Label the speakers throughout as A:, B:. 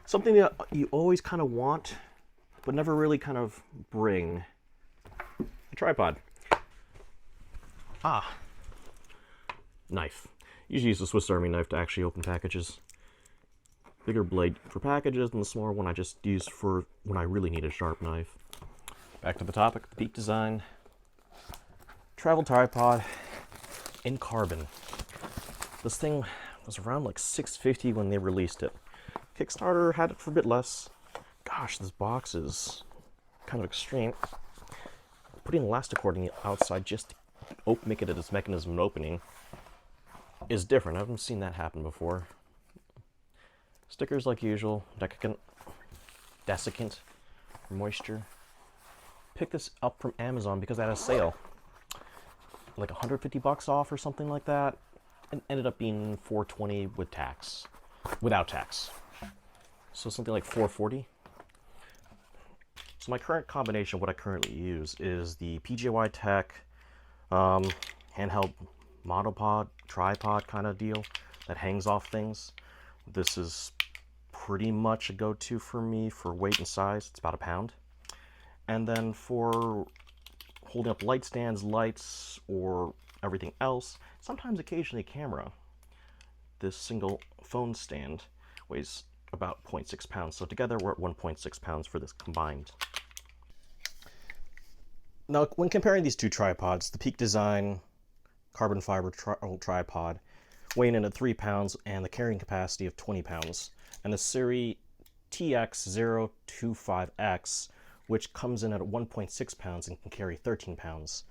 A: Something that you always kind of want, but never really kind of bring. A tripod. Ah, knife. Usually use a Swiss Army knife to actually open packages. Bigger blade for packages, and the smaller one I just use for when I really need a sharp knife. Back to the topic, Peak Design. Travel tripod in carbon. This thing was around like $650 when they released it. Kickstarter had it for a bit less. Gosh, this box is kind of extreme. Putting elastic cord on the outside just to make it its mechanism of opening is different. I haven't seen that happen before. Stickers like usual, desiccant for moisture. Picked this up from Amazon because I had a sale. Like $150 off or something like that. And ended up being $420 with tax. Without tax. So something like $440. So my current combination, what I currently use, is the PJY Tech handheld monopod, tripod kind of deal that hangs off things. This is pretty much a go-to for me for weight and size. It's about a pound. And then for holding up light stands, lights, or everything else, sometimes occasionally a camera. This single phone stand weighs about 0.6 pounds. So together we're at 1.6 pounds for this combined. Now, when comparing these two tripods, the Peak Design carbon fiber tripod weighing in at 3 pounds and the carrying capacity of 20 pounds, and the Sirui T-025x, which comes in at 1.6 pounds and can carry 13 pounds.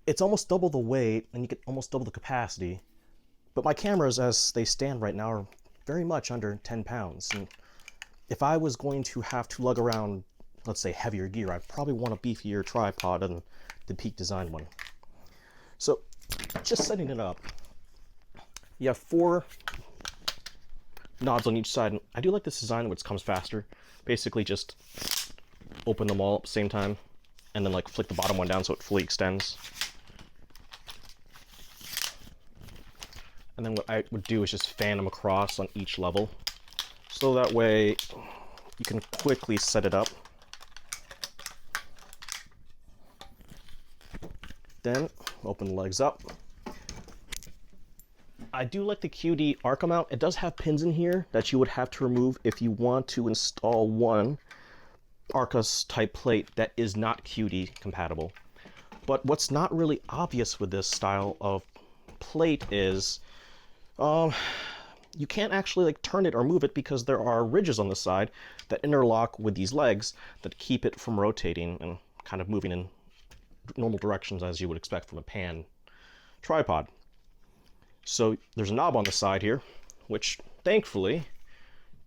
A: It's almost double the weight, and you get almost double the capacity, but my cameras, as they stand right now, are very much under 10 pounds. And if I was going to have to lug around, let's say, heavier gear, I'd probably want a beefier tripod than the Peak Design one. So, just setting it up, you have 4 knobs on each side. And I do like this design which comes faster. Basically just open them all at the same time and then like flick the bottom one down so it fully extends. And then what I would do is just fan them across on each level. So that way you can quickly set it up. Then open the legs up. I do like the QD Arca mount. It does have pins in here that you would have to remove if you want to install one Arca's type plate that is not QD compatible. But what's not really obvious with this style of plate is you can't actually like turn it or move it because there are ridges on the side that interlock with these legs that keep it from rotating and kind of moving in normal directions as you would expect from a pan tripod. So there's a knob on the side here, which thankfully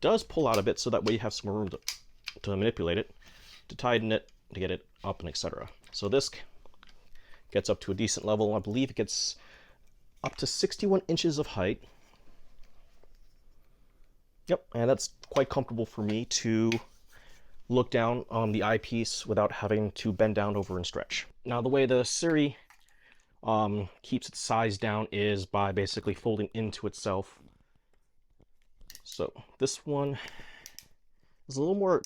A: does pull out a bit so that way you have some room to manipulate it, to tighten it, to get it up, and etc. So this gets up to a decent level. I believe it gets up to 61 inches of height. Yep, and that's quite comfortable for me to look down on the eyepiece without having to bend down over and stretch. Now the way the Sirui keeps its size down is by basically folding into itself. So this one is a little more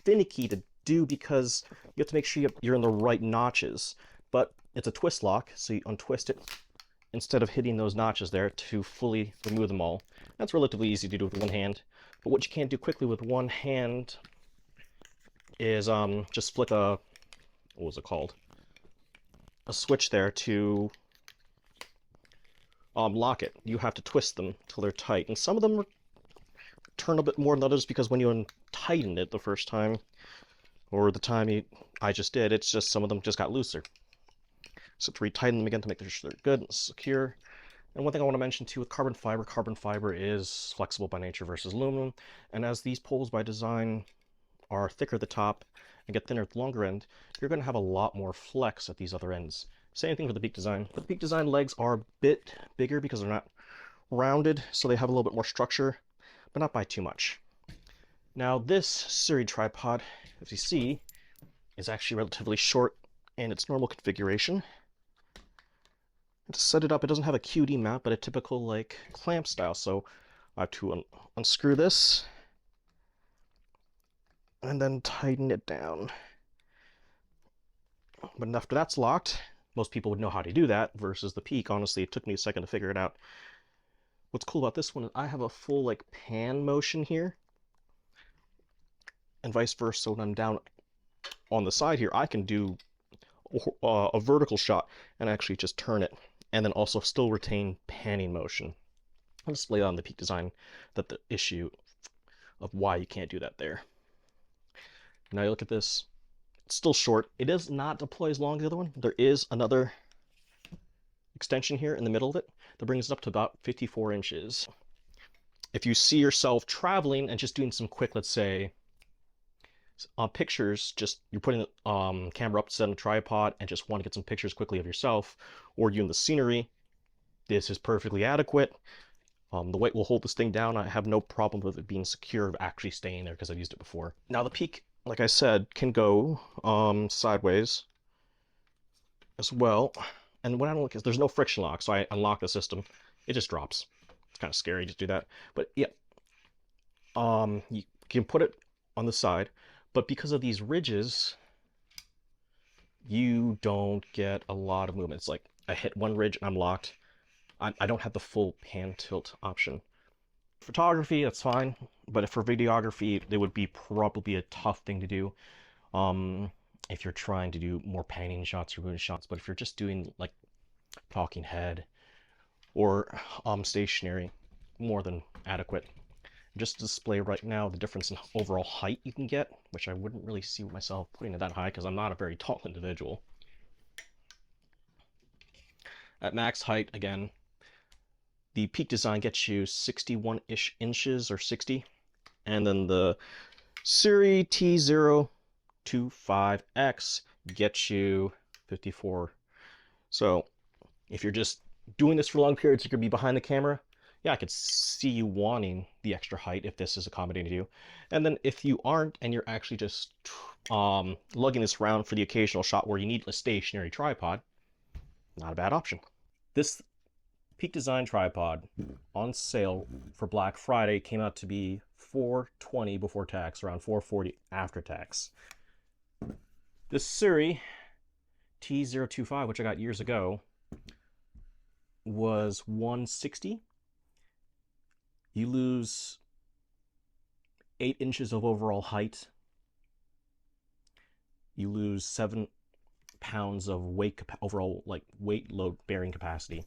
A: finicky to do because you have to make sure you're in the right notches. But it's a twist lock, so you untwist it instead of hitting those notches there to fully remove them all. That's relatively easy to do with one hand. But what you can't do quickly with one hand is just flick a, what was it called? A switch there to lock it. You have to twist them till they're tight, and some of them turn a bit more than others because when you tighten it the first time or the time I just did, it's just some of them just got looser. So to retighten them again to make sure they're good and secure. And one thing I want to mention too with carbon fiber is flexible by nature versus aluminum, and as these poles by design are thicker at the top and get thinner at the longer end, you're going to have a lot more flex at these other ends. Same thing for the Peak Design. But the Peak Design legs are a bit bigger because they're not rounded, so they have a little bit more structure, but not by too much. Now this Sirui tripod, as you see, is actually relatively short in its normal configuration. And to set it up, it doesn't have a QD mount, but a typical like clamp style. So I have to unscrew this and then tighten it down. But after that's locked, most people would know how to do that, versus the Peak. Honestly, it took me a second to figure it out. What's cool about this one is I have a full like pan motion here, and vice versa. So when I'm down on the side here, I can do a vertical shot and actually just turn it, and then also still retain panning motion. I'll just lay on the Peak design that the issue of why you can't do that there. Now you look at this, it's still short. It does not deploy as long as the other one. There is another extension here in the middle of it that brings it up to about 54 inches. If you see yourself traveling and just doing some quick, let's say, pictures, just you're putting the camera up, set on a tripod, and just want to get some pictures quickly of yourself, or you in the scenery, this is perfectly adequate. The weight will hold this thing down. I have no problem with it being secure of actually staying there because I've used it before. Now the Peak, like I said, can go sideways as well. And what I don't like is there's no friction lock, so I unlock the system. It just drops. It's kind of scary to do that. But yeah, you can put it on the side, but because of these ridges, you don't get a lot of movement. It's like I hit one ridge and I'm locked. I don't have the full pan tilt option. Photography, that's fine, but for videography, it would be probably a tough thing to do. If you're trying to do more panning shots or moving shots, but if you're just doing like talking head or stationary, more than adequate. Just to display right now the difference in overall height you can get, which I wouldn't really see myself putting it that high because I'm not a very tall individual. At max height, again, the Peak design gets you 61-ish inches or 60, and then the Sirui T-025x gets you 54. So if you're just doing this for long periods, you're going to be behind the camera. Yeah, I could see you wanting the extra height if this is accommodating to you. And then if you aren't, and you're actually just lugging this around for the occasional shot where you need a stationary tripod, not a bad option. This Peak design tripod on sale for Black Friday came out to be $420 before tax, around $440 after tax. This Sirui T-025, which I got years ago, was $160. You lose 8 inches of overall height. You lose 7 pounds of weight, overall like weight load bearing capacity.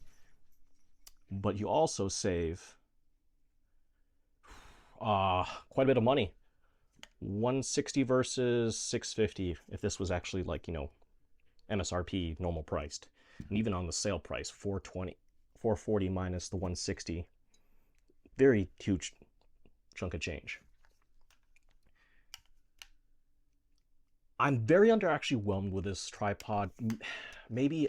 A: But you also save quite a bit of money. 160 versus 650 if this was actually like, MSRP normal priced. And even on the sale price, 440 minus the 160. Very huge chunk of change. I'm very actually whelmed with this tripod. Maybe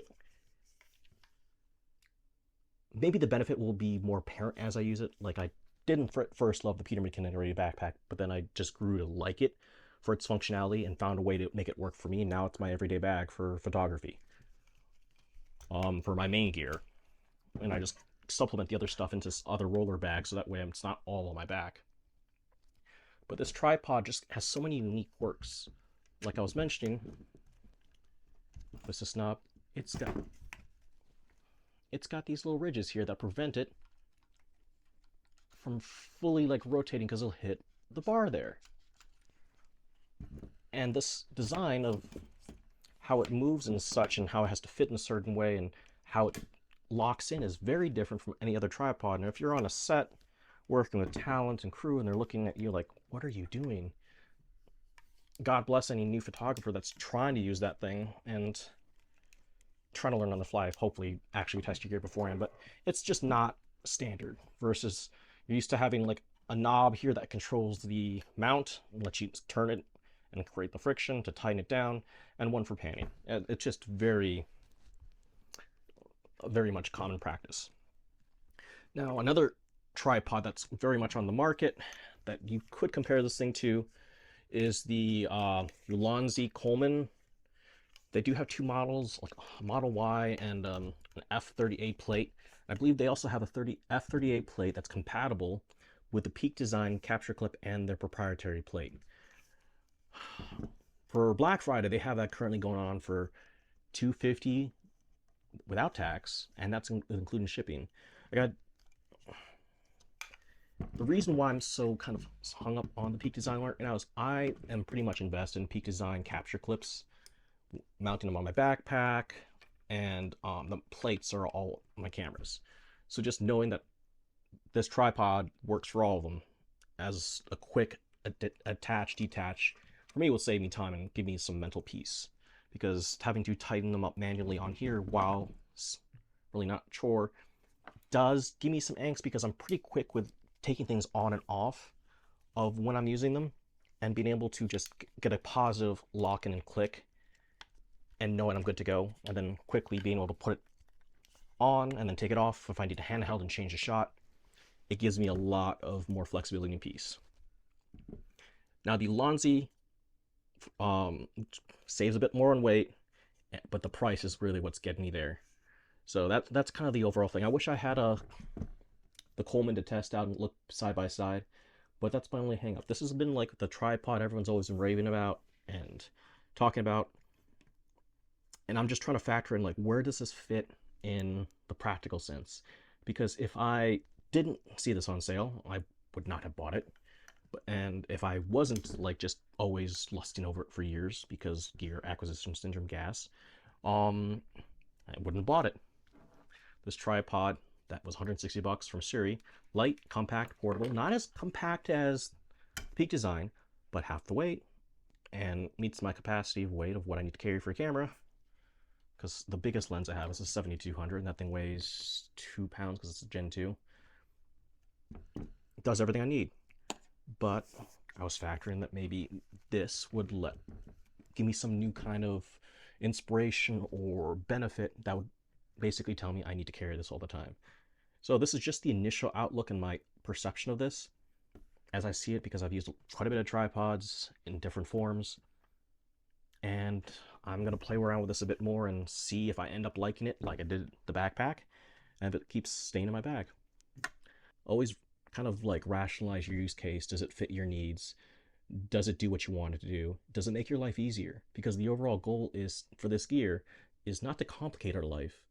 A: the benefit will be more apparent as I use it. Like, I didn't first love the Peter McKinnon backpack, but then I just grew to like it for its functionality and found a way to make it work for me. And now it's my everyday bag for photography, for my main gear. And I just supplement the other stuff into other roller bags so that way it's not all on my back. But this tripod just has so many unique quirks. Like I was mentioning, with this knob, it's got these little ridges here that prevent it from fully like rotating because it'll hit the bar there. And this design of how it moves and such, and how it has to fit in a certain way, and how it locks in is very different from any other tripod. And if you're on a set working with talent and crew and they're looking at you like, what are you doing? God bless any new photographer that's trying to use that thing and trying to learn on the fly, hopefully actually test your gear beforehand, but it's just not standard. Versus you're used to having like a knob here that controls the mount and lets you turn it and create the friction to tighten it down, and one for panning. It's just very much common practice. Now, another tripod that's very much on the market that you could compare this thing to is the Ulanzi Coleman. They do have two models, like Model Y and an F38 plate. I believe they also have a F38 plate that's compatible with the Peak Design capture clip and their proprietary plate. For Black Friday, they have that currently going on for $250 without tax, and that's including shipping. I got the reason why I'm so kind of hung up on the Peak Design right now is I am pretty much invested in Peak Design capture clips, mounting them on my backpack, and the plates are all my cameras. So just knowing that this tripod works for all of them as a quick attach, detach, for me will save me time and give me some mental peace. Because having to tighten them up manually on here while it's really not a chore does give me some angst because I'm pretty quick with taking things on and off of when I'm using them and being able to just get a positive lock in and click and knowing I'm good to go, and then quickly being able to put it on and then take it off if I need to handheld and change the shot. It gives me a lot of more flexibility and peace. Now the Lonzi saves a bit more on weight, but the price is really what's getting me there. So that's kind of the overall thing. I wish I had the Coleman to test out and look side by side, but that's my only hang up. This has been like the tripod everyone's always been raving about and talking about, and I'm just trying to factor in like where does this fit in the practical sense, because if I didn't see this on sale, I would not have bought it. And if I wasn't like just always lusting over it for years because gear acquisition syndrome gas, I wouldn't have bought it. This tripod that was $160 from Sirui, light, compact, portable, not as compact as Peak Design, but half the weight, and meets my capacity of weight of what I need to carry for a camera. Because the biggest lens I have is a 7200, and that thing weighs 2 pounds because it's a Gen 2. It does everything I need. But I was factoring that maybe this would give me some new kind of inspiration or benefit that would basically tell me I need to carry this all the time. So this is just the initial outlook and my perception of this as I see it, because I've used quite a bit of tripods in different forms, and I'm going to play around with this a bit more and see if I end up liking it like I did the backpack, and if it keeps staying in my bag. Always kind of like rationalize your use case. Does it fit your needs? Does it do what you want it to do? Does it make your life easier? Because the overall goal is for this gear is not to complicate our life,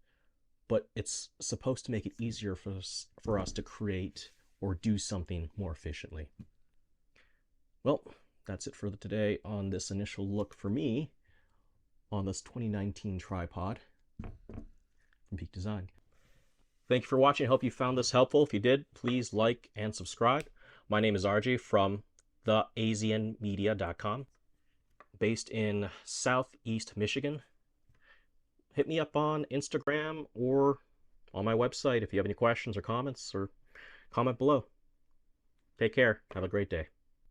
A: but it's supposed to make it easier for us to create or do something more efficiently. Well, that's it for today on this initial look for me on this 2019 tripod from Peak Design. Thank you for watching. I hope you found this helpful. If you did, please like and subscribe. My name is RJ from theasianmedia.com, based in Southeast Michigan. Hit me up on Instagram or on my website if you have any questions or comments, or comment below. Take care. Have a great day.